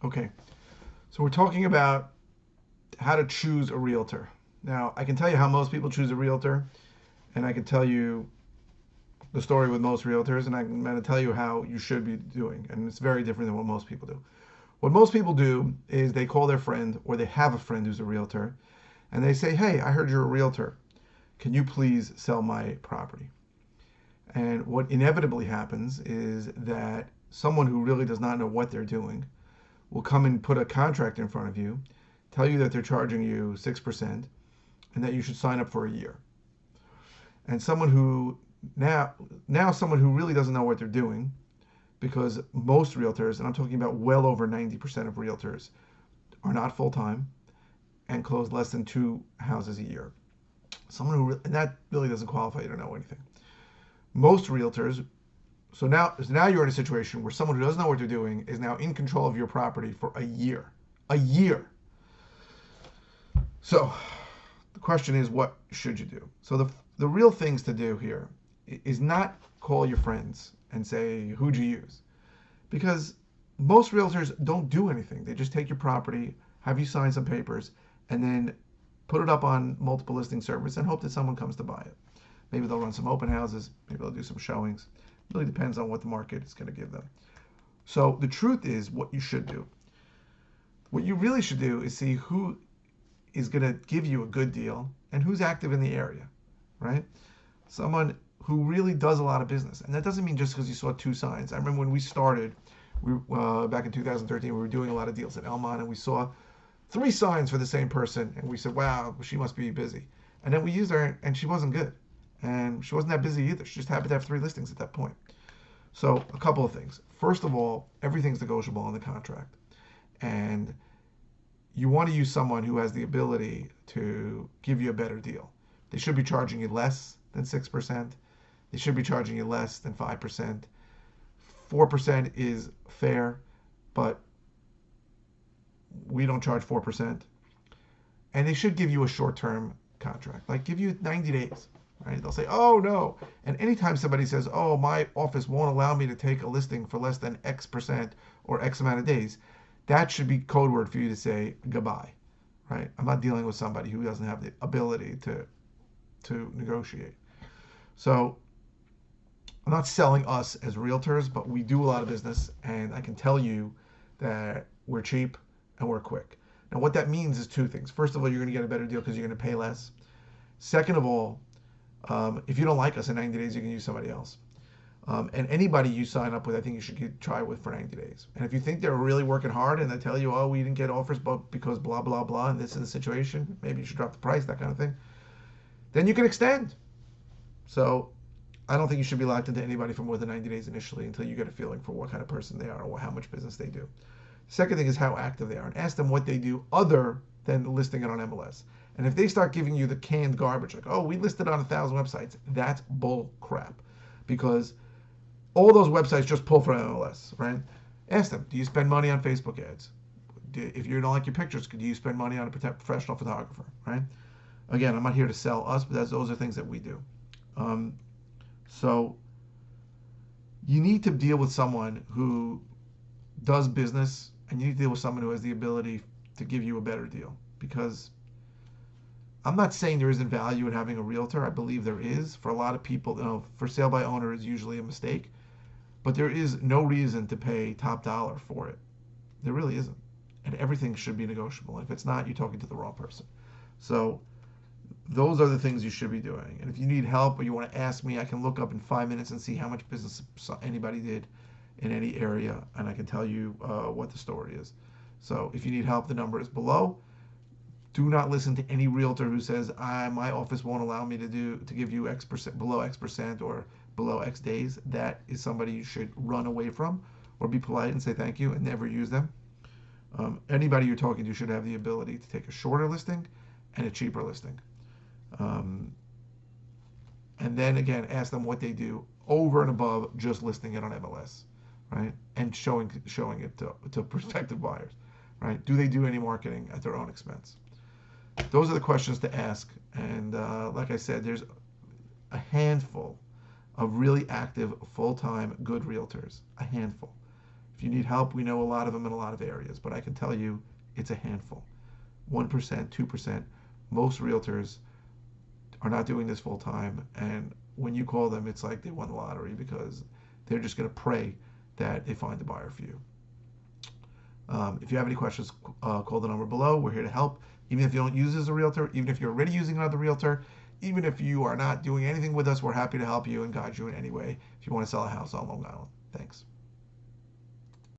Okay, so we're talking about how to choose a realtor. Now, I can tell you how most people choose a realtor, and I can tell you the story with most realtors, and I'm going to tell you how you should be doing. And it's very different than what most people do. What most people do is they call their friend or they have a friend who's a realtor, and they say, "Hey, I heard you're a realtor. Can you please sell my property?" And what inevitably happens is that someone who really does not know what they're doing will come and put a contract in front of you, tell you that they're charging you 6%, and that you should sign up for a year. And someone who now someone who really doesn't know what they're doing, because most realtors, and I'm talking about well over 90% of realtors, are not full time and close less than two houses a year. Someone who and that really doesn't qualify you to know anything. Most realtors, so now you're in a situation where someone who doesn't know what they're doing is now in control of your property for a year. A year. So the question is, what should you do? So the real things to do here is not call your friends and say, who'd you use? Because most realtors don't do anything. They just take your property, have you sign some papers, and then put it up on multiple listing services and hope that someone comes to buy it. Maybe they'll run some open houses, maybe they'll do some showings. It really depends on what the market is going to give them. So the truth is what you should do. What you really should do is see who is going to give you a good deal and who's active in the area, right? Someone who really does a lot of business. And that doesn't mean just because you saw two signs. I remember when we started, back in 2013, we were doing a lot of deals at Elmont, and we saw three signs for the same person, and we said, wow, she must be busy. And then we used her, and she wasn't good. And she wasn't that busy either. She just happened to have three listings at that point. So a couple of things. First of all, everything's negotiable in the contract. And you want to use someone who has the ability to give you a better deal. They should be charging you less than 6%. They should be charging you less than 5%. 4% is fair, but we don't charge 4%. And they should give you a short term contract, like give you 90 days, right? They'll say, oh no. And anytime somebody says, oh, my office won't allow me to take a listing for less than X% or X amount of days, that should be code word for you to say goodbye, right? I'm not dealing with somebody who doesn't have the ability to negotiate. So I'm not selling us as realtors, but we do a lot of business, and I can tell you that we're cheap and we're quick. Now, what that means is two things. First of all, you're going to get a better deal because you're going to pay less. Second of all, if you don't like us in 90 days, you can use somebody else. And anybody you sign up with, I think you should try with for 90 days. And if you think they're really working hard and they tell you, oh, we didn't get offers but because blah, blah, blah, and this is the situation, maybe you should drop the price, that kind of thing, then you can extend. So I don't think you should be locked into anybody for more than 90 days initially until you get a feeling for what kind of person they are or how much business they do. Second thing is how active they are, and ask them what they do other than listing it on MLS. And if they start giving you the canned garbage, like, oh, we listed on 1,000 websites, that's bull crap. Because all those websites just pull from MLS, right? Ask them, do you spend money on Facebook ads? If you don't like your pictures, do you spend money on a professional photographer, right? Again, I'm not here to sell us, but those are things that we do. So you need to deal with someone who does business, and you need to deal with someone who has the ability to give you a better deal. Because I'm not saying there isn't value in having a realtor. I believe there is. For a lot of people, for sale by owner is usually a mistake. But there is no reason to pay top dollar for it. There really isn't. And everything should be negotiable. And if it's not, you're talking to the wrong person. So those are the things you should be doing. And if you need help or you want to ask me, I can look up in 5 minutes and see how much business anybody did in any area, and I can tell you what the story is. So if you need help, the number is below. Do not listen to any realtor who says, my office won't allow me to give you X% below X% or below X days. That is somebody you should run away from, or be polite and say thank you and never use them. Anybody you're talking to should have the ability to take a shorter listing and a cheaper listing. And then again, ask them what they do over and above just listing it on MLS, right? And showing it to prospective buyers, right? Do they do any marketing at their own expense? Those are the questions to ask. And like I said, there's a handful of really active, full-time, good realtors. A handful. If you need help, we know a lot of them in a lot of areas, but I can tell you it's a handful. 1%, 2%. Most realtors are not doing this full time, and when you call them, it's like they won the lottery because they're just going to pray that they find a buyer for you. If you have any questions, call the number below. We're here to help. Even if you don't use us as a realtor, even if you're already using another realtor, even if you are not doing anything with us, we're happy to help you and guide you in any way if you want to sell a house on Long Island. Thanks.